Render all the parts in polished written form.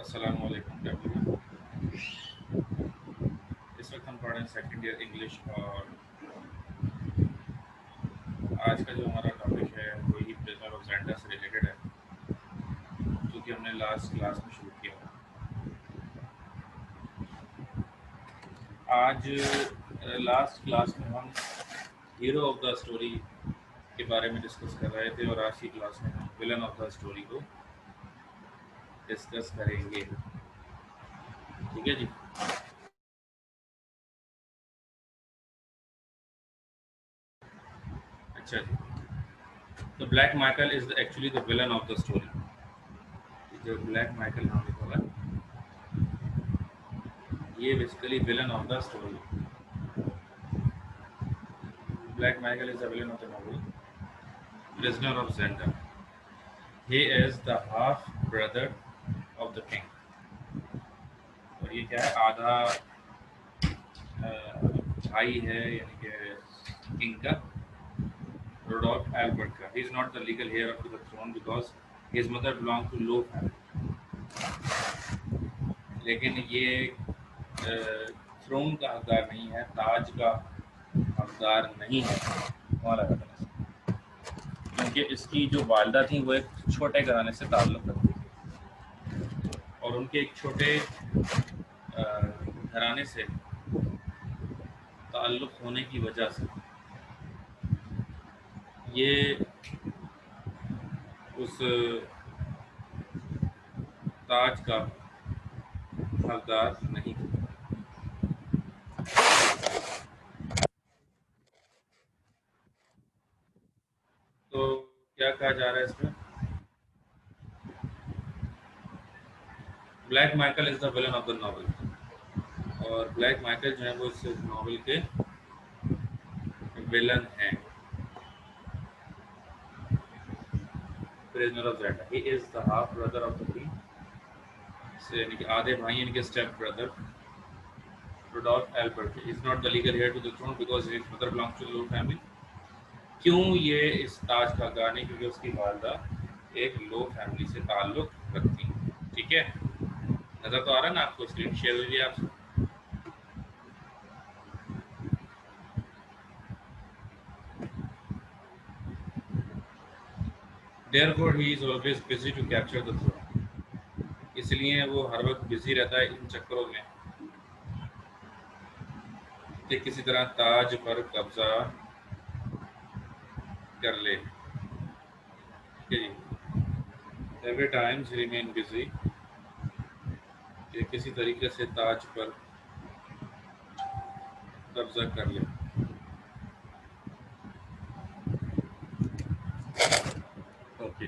अस्सलाम वालेकुम एवरीवन। इस वक्त हम पढ़ रहे हैं सेकेंड ईयर इंग्लिश और आज का जो हमारा टॉपिक है वही प्रिजनर ऑफ ज़ेंडा से रिलेटेड है, जो कि हमने लास्ट क्लास में शुरू किया था। आज लास्ट क्लास में हम हीरो ऑफ द स्टोरी के बारे में डिस्कस कर रहे थे और आज की क्लास में हम विलन ऑफ द स्टोरी को डिस्कस करेंगे। ठीक है जी। अच्छा जी, तो black Michael is actually the villain of the story. जो ब्लैक माइकल नाम लिखा हुआ है ये basically villain of the story. Black Michael is the villain of the novel Prisoner of Zenda. He is the half brother of the king. और ये क्या है, आधा भाई है यानी कि किंग का, रोडोल्फ एल्बर्ट का। He is not the legal heir of the throne because his mother belonged to low family. लेकिन ये थ्रोन का हकदार नहीं है, ताज का हकदार नहीं है हमारा हकदार, क्योंकि इसकी जो वालदा थी वो एक छोटे घराने से ताल्लुक़ रखती थी और उनके एक छोटे घराने से ताल्लुक़ होने की वजह से ये उस ताज का हकदार नहीं थी। तो क्या कहा जा रहा है इसमें, Black Michael is the villain of the novel, और ब्लैक माइकल जो है वो इस नॉवल के विलन हैं। Prisoner of Zenda, he is the half brother of the king, यानी कि आधे भाई इनके step brother Rudolf Albert. He is not the legal heir to the throne because his mother belongs to the low family. क्यों ये इस ताज का हकदार नहीं? क्योंकि उसकी वालदा एक लो फैमिली से ताल्लुक़ रखती है। ठीक है, नज़र तो आ रहा है ना आपको? स्क्रीन शेयर हुई है आपसे। Therefore he is always busy to capture the throne. इसलिए वो हर वक्त बिजी रहता है इन चक्करों में कि किसी तरह ताज पर कब्जा कर ले। Every time he remain busy कि किसी तरीके से ताज पर कब्जा कर ले। Okay,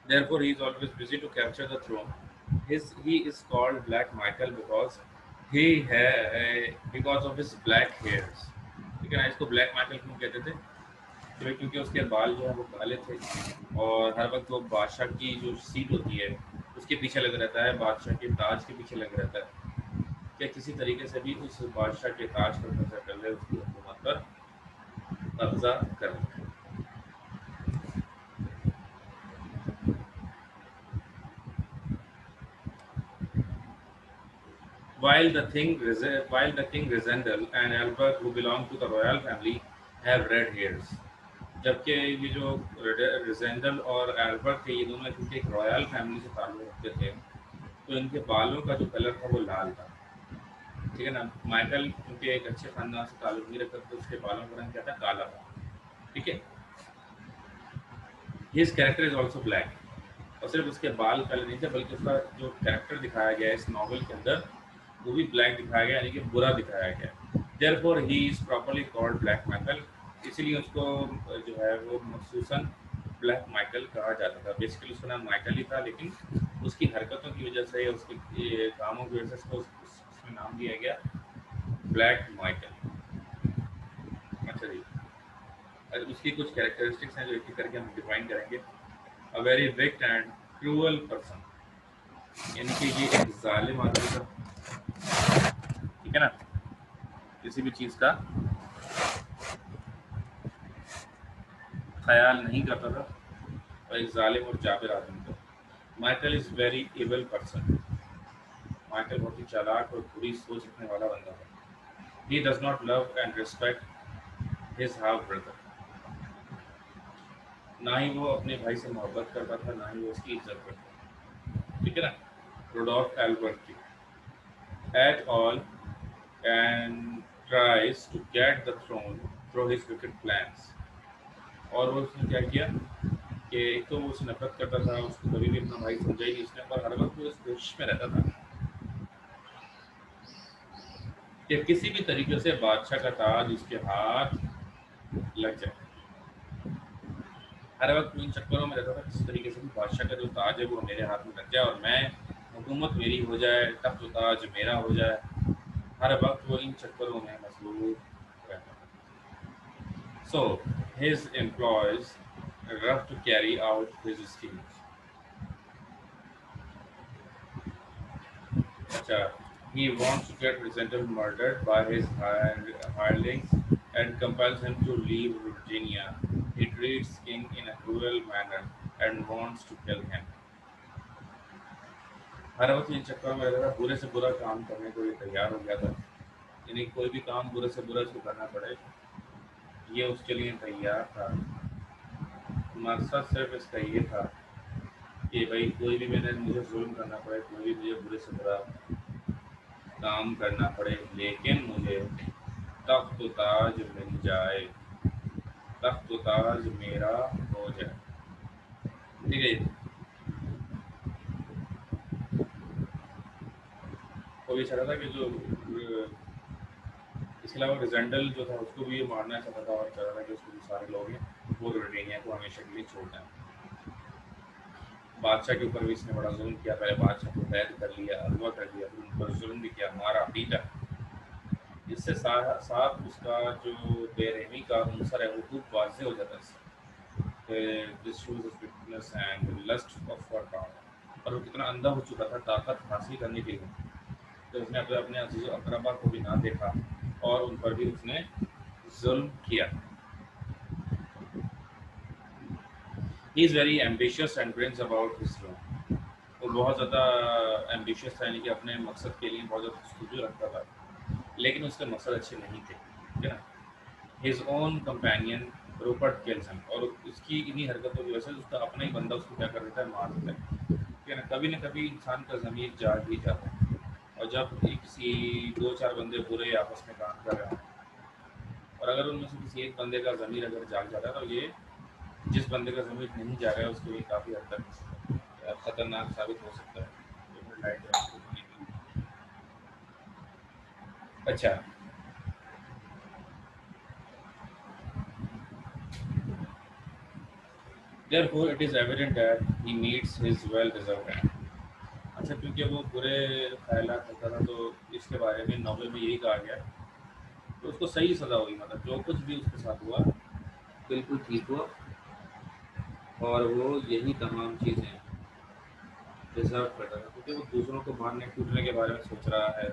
therefore he is always busy to capture the throne. He is called Black Michael because because of his black hairs. ठीक है ना? इसको ब्लैक माइकल क्यों कहते थे? तो क्योंकि उसके बाल जो है वो काले थे और हर वक्त वो बादशाह की जो सीट होती है उसके पीछे लग रहता है, बादशाह के ताज के पीछे लग रहता है कि किसी तरीके से भी उस बादशाह के ताज पर कब्जा कर ले, उसकी हुकूमत पर कब्जा कर ले। While the king Resendel and Albert, who belong to the royal family, have red hairs. जबकि ये जो रिजेंडल और एल्बर्ट थे, ये दोनों क्योंकि एक रॉयल फैमिली से ताल्लुक़ रखते थे, तो इनके बालों का जो कलर था वो लाल था। ठीक है ना? माइकल क्योंकि एक अच्छे खानदान से ताल्लुक़ नहीं रखता, तो उसके बालों का रंग क्या था? काला था। ठीक है, his character is also black, और सिर्फ उसके बाल काले नहीं थे बल्कि उसका जो कैरेक्टर दिखाया गया है इस नॉवल के अंदर वो भी ब्लैक दिखाया गया, यानी कि बुरा दिखाया गया। Therefore he is properly called black Michael, इसीलिए उसको जो है वो मखसूसन ब्लैक माइकल कहा जाता था। बेसिकली उसका नाम माइकल ही था, लेकिन उसकी हरकतों की वजह से, उसके कामों की वजह से उसको उसमें नाम दिया गया ब्लैक माइकल। अच्छा जी, उसकी कुछ कैरेक्टरिस्टिक्स हैं जो एक एक करके हम डिफाइन करेंगे। A very wicked and cruel person, यानी कि ये एक जालिम आदमी था। ठीक है ना? किसी भी चीज़ का ख्याल नहीं करता था और एक जालिम और जाबिर आदमी था। Michael is very able person. Michael बहुत ही चालाक और बुरी सोच रखने वाला बंदा था। He does not love and respect his half brother. ना ही वो अपने भाई से मोहब्बत करता था, ना ही वो उसकी इज्जत करता था। ठीक है ना? Rudolf Alberti at all and tries to get the throne through his wicked plans। और वो उसने क्या किया कि एक तो वो उससे नफरत करता था, उसको कभी भी अपना भाई समझा ही नहीं उसने, और हर वक्त वो इस कोशिश में रहता था कि किसी भी तरीके से बादशाह का ताज उसके हाथ लग जाए। हर वक्त वो इन चक्करों में रहता था किसी तरीके से भी बादशाह का जो ताज है वो मेरे हाथ में लग जाए और मैं, हुकूमत मेरी हो जाए, तख्त ताज मेरा हो जाए। हर वक्त वो इन चक्करों में मसरूफ रहता था। So his employees rough to carry out his schemes। अच्छा, he wants to get Resental murdered by his hirelings and compels him to leave Virginia। He treats King in a cruel manner and wants to kill him। हर वक्त इन चक्करों में रहता था, बुरे से बुरा काम करने को ये तैयार हो गया था। यानी कोई भी काम बुरे से बुरा इसको करना पड़े, ये उसके लिए तैयार था। मकसद सिर्फ इसका ये था कि भाई कोई भी मैंने मुझे जुल्म करना पड़े, कोई भी मुझे बुरे से बुरा काम करना पड़े, लेकिन मुझे तख्त ताज मिल जाए, तख्त ताज मेरा हो जाए। ठीक है। वो ये चाहता था कि जो इसके अलावा रिजेंडल जो था उसको भी ये मारना चाहता था और चाहता था कि उसको भी सारे लोग हैं वो वर्जीनिया को हमेशा के लिए छोड़ दें। बादशाह के ऊपर भी इसने बड़ा जुल्म किया, पहले बादशाह को कैद कर लिया, अगवा कर लिया, फिर उन पर जुल्म भी किया, मारा पीटा। इससे साथ उसका जो बेरहमी का अंसर है वो खूब वाज़ेह हो जाता है इससे। This shows his weakness and lust for power. और वो कितना अंधा हो चुका था ताकत हासिल करने के लिए, तो उसने अपने अपने अजीज़ अकरबा को भी ना देखा और उन पर भी उसने जुल्म किया। He is very ambitious and brings about his dream. वो बहुत ज़्यादा एम्बिशियस था, यानी कि अपने मकसद के लिए बहुत ज़्यादा जस्तजू रखता था, लेकिन उसके मकसद अच्छे नहीं थे। ठीक है ना? His own companion Rupert kills him. और उसकी इन्हीं हरकतों की वजह से उसका अपना ही बंदा उसको क्या कर देता है, मार देता है। ठीक है ना? कभी ना कभी इंसान का ज़मीर जाग ही जाता है, और जब किसी दो चार बंदे बुरे आपस में काम कर रहे हों और अगर उनमें से किसी एक बंदे का ज़मीर अगर जाग जाता है, तो ये जिस बंदे का ज़मीर नहीं जाग रहा है उसके लिए काफ़ी हद तक खतरनाक साबित हो सकता है। तो फिर लाइट है उसको होने की। अच्छा, therefore it is evident that he meets his well deserved end। अच्छा, क्योंकि वो बुरे ख्यालात रखता था तो इसके बारे में नॉवल में यही कहा गया तो उसको सही सज़ा हुई, मतलब जो कुछ भी उसके साथ हुआ बिल्कुल ठीक हुआ और वो यही तमाम चीज़ें डिज़र्व करता था, क्योंकि वो दूसरों को मारने कूटने के बारे में सोच रहा है।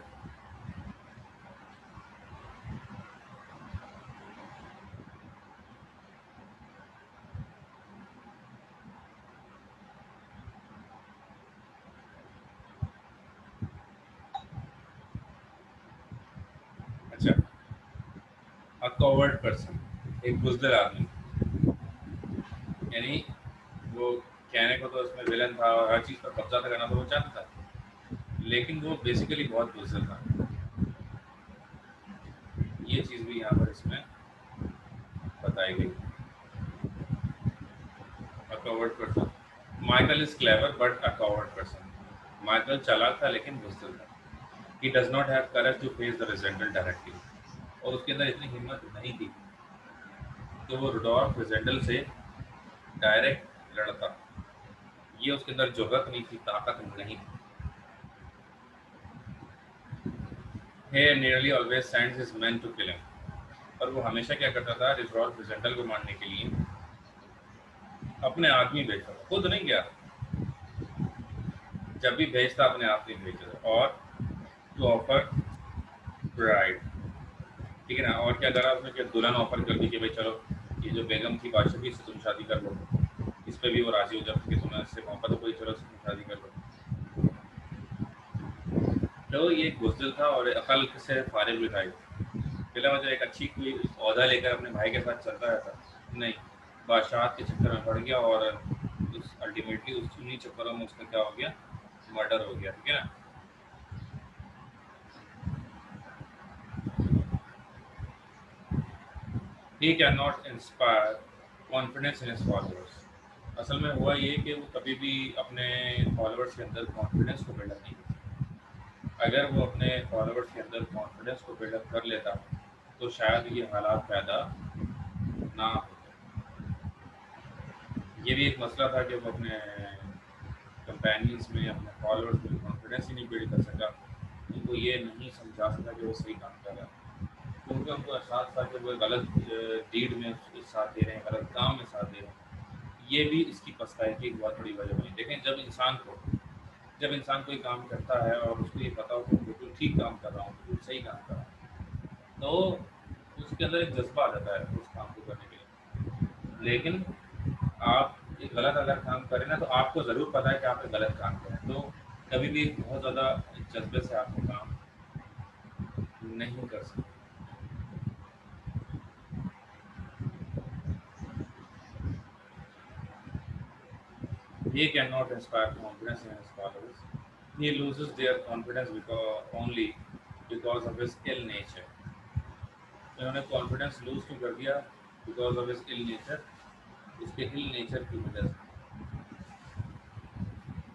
अच्छा, अ कवर्ड पर्सन, एक बुज़दिल आदमी, यानी वो कहने को तो उसमें विलन था और हर चीज़ पर कब्जा था करना तो वो चाहता था, लेकिन वो बेसिकली बहुत बुज़दिल था। ये चीज़ भी यहाँ पर इसमें बताई गई। A coward person, Michael is clever but a coward person. Michael चालाक था लेकिन बुज़दिल था। He does not have courage to face the Rassendyll directly. और उसके अंदर इतनी हिम्मत नहीं थी कि वो रुडोल्फ रिजेंडल से डायरेक्ट लड़ता। ये उसके अंदर जुर्रत नहीं थी, ताकत नहीं थी। He nearly always sends his men to kill him. और वो हमेशा क्या करता था, रुडोल्फ रिजेंडल को मारने के लिए अपने आदमी भेजता था, खुद नहीं गया। जब भी भेजता अपने आप नहीं भेजता था। और टू ऑफर ब्राइड, ठीक है ना? और क्या करा उसने कि दुल्हन ऑफर कर दी कि भाई चलो ये जो बेगम थी बादशाह की, इससे तुम शादी कर लो। इस पे भी वो राजी हो जाती कि तुम्हें इससे मोहब्बत है, कोई चलो इससे शादी कर लो। तो ये एक बुज़दिल था और अकल से फारिग भी था ये। पहले वो जो एक अच्छी कोई ओहदा लेकर अपने भाई के साथ चलता रहता, नहीं, बादशाहत के चक्कर में पड़ गया और उस अल्टीमेटली उस उन्हीं चक्करों में उसका क्या हो गया, मर्डर हो गया, ठीक है ना। He can not inspire confidence in his followers. असल में हुआ ये कि वो कभी भी अपने फॉलोअर्स के अंदर कॉन्फिडेंस को बिल्डअप नहीं करता। अगर वो अपने फॉलोअर्स के अंदर कॉन्फिडेंस को बिल्डअप कर लेता तो शायद ये हालात पैदा ना होते। ये भी एक मसला था कि वो अपने कंपेनियंस में, अपने फॉलोअर्स में कॉन्फिडेंस ही नहीं बिल्ड कर सका। उनको ये नहीं समझा सका कि वो सही काम कर रहा है, क्योंकि उनको एहसास था कि वो गलत डीड में उसके साथ दे रहे हैं, गलत काम में साथ दे रहे हैं। ये भी इसकी पछताई की एक बहुत बड़ी वजह बनी। देखें, जब इंसान कोई काम करता है और उसको ये पता हो कि बिल्कुल ठीक काम कर रहा हूँ, बिल्कुल सही काम कर रहा हूँ, तो उसके अंदर एक जज्बा आ जाता है उस काम को करने के लिए। लेकिन आप ये गलत अगर काम करें ना, तो आपको ज़रूर पता है कि आपने गलत काम किया है, तो कभी भी बहुत ज़्यादा जज्बे से आप वो काम नहीं कर सकते। He cannot inspire confidence in his followers. He loses their confidence only because of his ill nature. इन्होंने कॉन्फिडेंस लूज क्यों कर दिया? Because of his ill nature, इसके इल नेचर की वजह से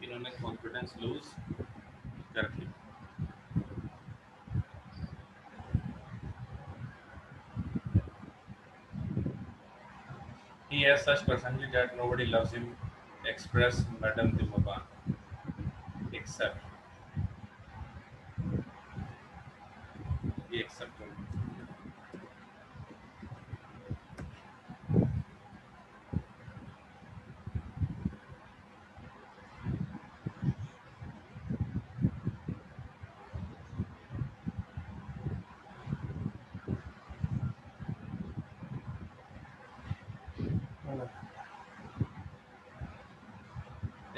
इन्होंने कॉन्फिडेंस लूज कर दिया। He has such personality that nobody loves him express Madame de Mauban except he except him.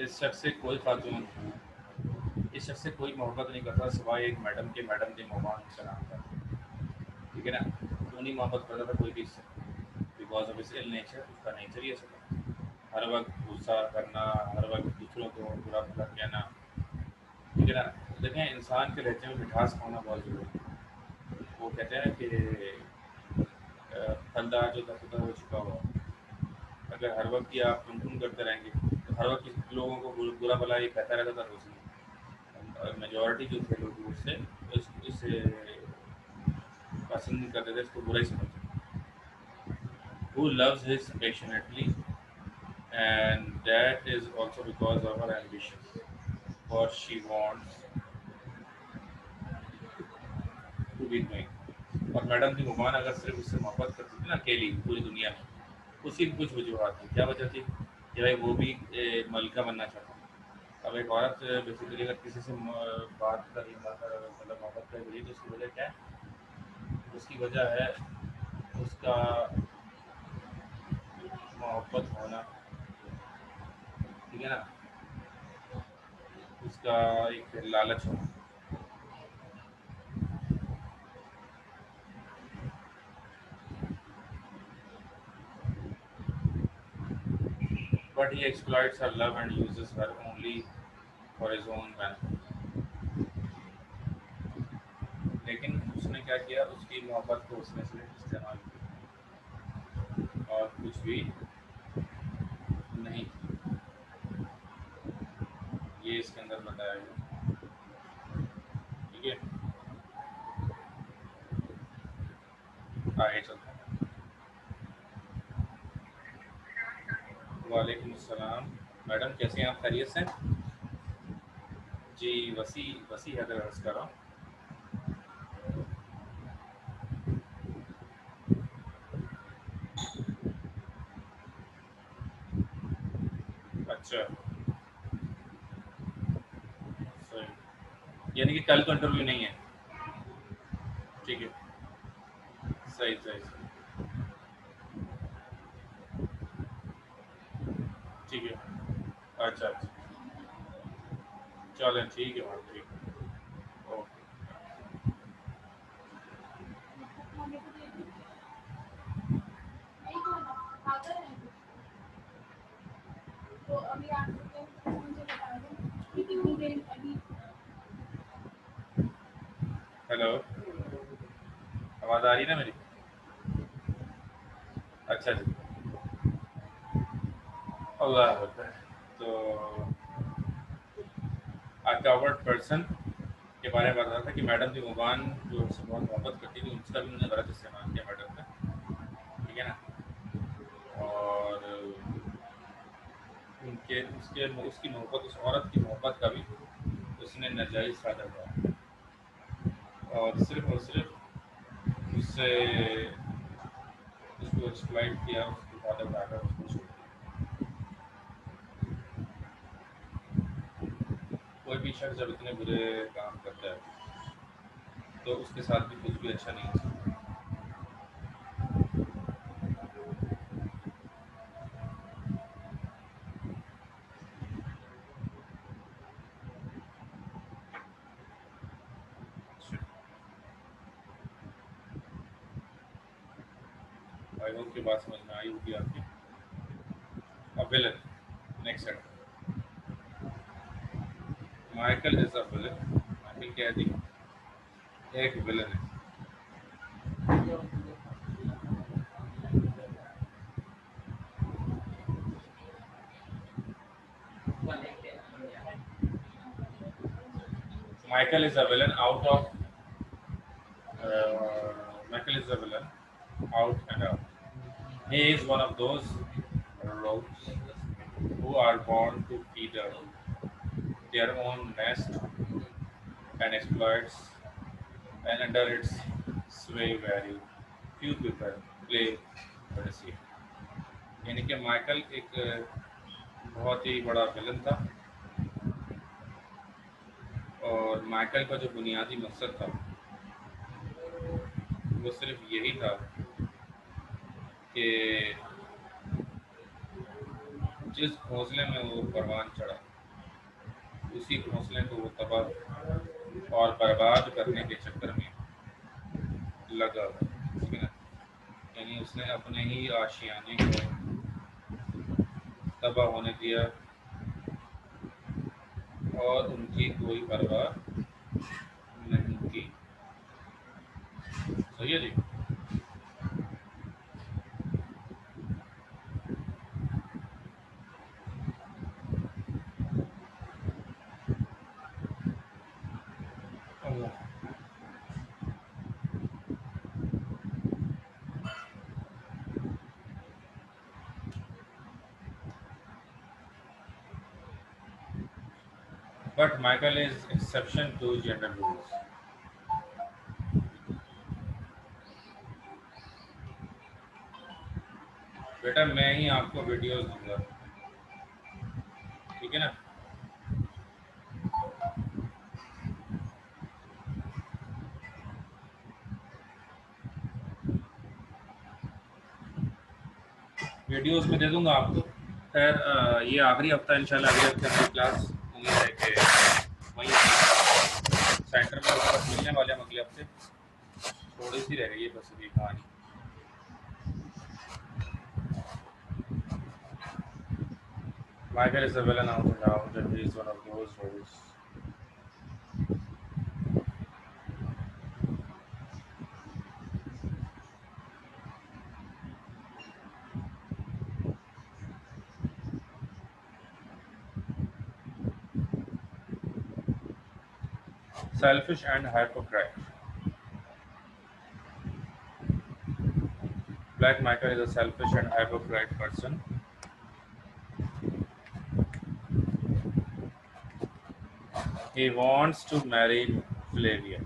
इस शख्स से कोई खातून इस शख्स से कोई मोहब्बत नहीं करता सिवाय एक मैडम के, मैडम दी मोबान उसका नाम था, ठीक है ना। क्यों नहीं मोहब्बत करता था कोई भी इससे? बिकॉज ऑफ इस इल नेचर, उसका नेचर ही ऐसा था। हर वक्त गुस्सा करना, हर वक्त दूसरों को बुरा भला कहना, ठीक है ना। देखें, इंसान के लहजे में मिठास होना बहुत जरूरी है। वो कहते हैं कि फलदार जो दस्त होता है वो छुपा हुआ है। अगर हर वक्त ही आप टुन करते रहेंगे तो हर वक्त लोगों को बुरा भला ये कहता रहता था, रोज मेजोरिटी जो थे लोग उससे इसे पसंद नहीं करते थे, इसको बुरा ही समझते थे। Who loves his passionately, and that is also because of her ambition, what she wants to be doing। और मैडम थी हुमायूं अगर सिर्फ उससे मोहब्बत करती थी ना अकेली पूरी दुनिया में, उसकी भी कुछ वजूहत थी। क्या वजह थी? कि भाई वो भी मलिका बनना चाहता था। अब एक औरत बेसिकली अगर किसी से बात कर रही, मतलब मोहब्बत कर रही, तो उसकी वजह क्या है? उसकी वजह है उसका मोहब्बत होना, ठीक है ना, उसका एक लालच होना। But he exploits her love and uses her only for his own benefit। लेकिन उसने क्या किया? उसकी मोहब्बत को उसने सिर्फ इस्तेमाल किया और कुछ भी नहीं। ये इसके अंदर बताया गया, ठीक है। आगे चलते हैं। वालेकुम अस्सलाम। मैडम कैसे हैं आप? खैरियत से? जी, वसी वसी हैदर अर्ज कर रहा हूँ। अच्छा, सही। यानी कि कल तो इंटरव्यू नहीं है? ठीक है, सही सही सही। ठीक है। अच्छा अच्छा, चलें ठीक है मैम, ठीक है, ओके। हेलो, आवाज़ आ रही है ना मेरी? अच्छा जी, अल्लाह अकबर। तो कवर्ड पर्सन के बारे में बता रहा था कि मैडम जी मुबान जो उससे बहुत मोहब्बत करती थी, उसका भी उन्होंने गलत इस्तेमाल किया मैडम ने, ठीक है ना। और उनके उसके उसकी मोहब्बत, उस औरत की मोहब्बत का भी उसने नाजायज़ फ़ायदा उठाया और सिर्फ उससे उसको एक्सप्लॉइट किया, उसकी फ़ायदा उठाकर उसको छोड़ दिया। कोई भी शख्स जब इतने बुरे काम करता है तो उसके साथ भी कुछ भी अच्छा नहीं हो सकता। आई होप की बात समझ में आई होगी आपकी। अब villain, next set, Michael is a villain. Michael क्या है जी? एक विलन है। Michael is a villain out of Michael is a villain, out and out. He is one of those rogues who are born to feed their own nest and exploits, and under its sway very few people play by the sea. यानी कि Michael एक बहुत ही बड़ा villain था, और Michael का जो बुनियादी मकसद था वो सिर्फ यही था कि जिस घोंसले में वो परवान चढ़ा, उसी घोंसले को वो तबाह और बर्बाद करने के चक्कर में लगा, ठीक है ना। यानी उसने अपने ही आशियाने को तबाह होने दिया और उनकी कोई परवाह नहीं की। सही है जी। But Michael is exception to gender rules. बेटा मैं ही आपको वीडियोस दूंगा, ठीक है ना। वीडियोस में दे दूंगा आपको। खैर ये आखिरी हफ्ता इंशाल्लाह, अगले हफ्ते हमारी क्लास उम्मीद है कि वहीं सेंटर में वापस मिलने वाले हम अगले हफ्ते। थोड़ी सी रह गई है बस अभी कहानी। Michael is a villain out and out, and he is one of those roles. Selfish and hypocrite. Black Michael is a selfish and hypocrite person. He wants to marry Flavia.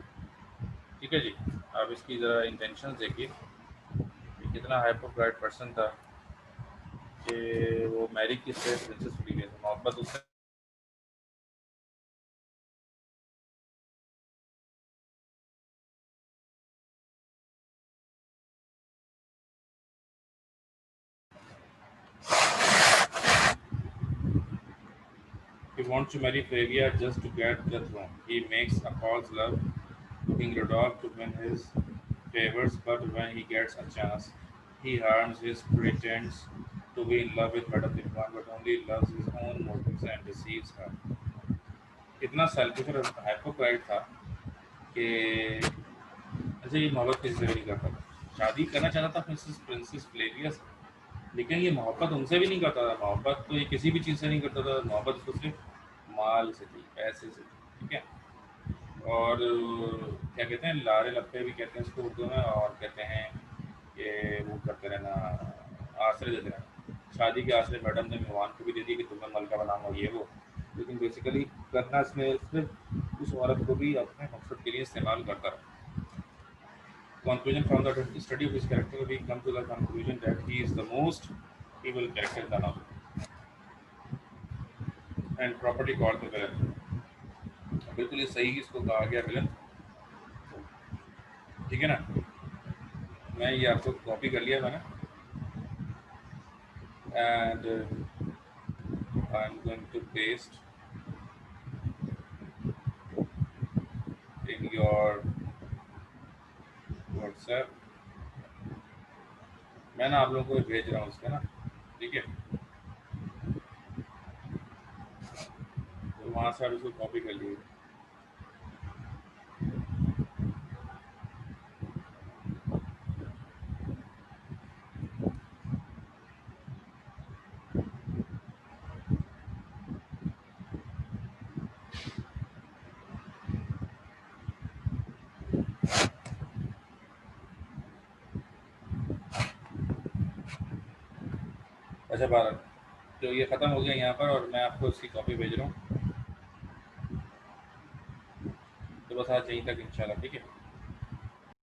ठीक है जी। अब इसकी ज़रा इंटेंशन देखिए कि कितना हाइपोक्राइट person था कि वो मैरी किससे, प्रिंसेस फ्लेविया से मोहब्बत उससे wants to marry Flavia just to get the throne. He makes a false love to King Rodolph to win his favors, but when he gets a chance, he harms his pretends to be in love with Madame Dingwan, but only loves his own motives and deceives her. इतना selfish और हाइपोक्राइट था कि ऐसे ये मोहब्बत किसी से भी नहीं करता था। शादी करना चाहता था प्रिंसेस प्रिंसेस फ्लेविया से, लेकिन ये मोहब्बत उनसे भी नहीं करता था। मोहब्बत तो ये किसी भी चीज़ से नहीं करता था। मोहब्बत उसको सिर्फ माल से थी, पैसे से थी, ठीक है। और क्या कहते हैं, लारे लप्पे भी कहते हैं इसको उर्दू में, और कहते हैं कि वो करते रहना, आश्रय देते रहना। शादी के आश्रय मैडम ने मेहमान को भी दे दी कि तुम्हें मलका बनाऊंगा ये वो, लेकिन बेसिकली करना इसमें सिर्फ उस औरत को भी अपने मकसद के लिए इस्तेमाल करता रहा। Conclusion: from the study of his character, we come to the conclusion that he is the most evil character in the novel, and properly called the villain. बिल्कुल ये सही इसको कहा गया विलन, ठीक है ना। मैं ये आपको कॉपी कर लिया मैंने, and I am going to paste in your WhatsApp. मैं ना आप लोगों को भेज रहा हूँ उसका ना, ठीक है। तो वहाँ से आप इसको कॉपी कर लीजिए। अच्छा भारत, तो ये ख़त्म हो गया यहाँ पर, और मैं आपको इसकी कॉपी भेज रहा हूँ। तो बस आज यहीं तक इंशाल्लाह, ठीक है।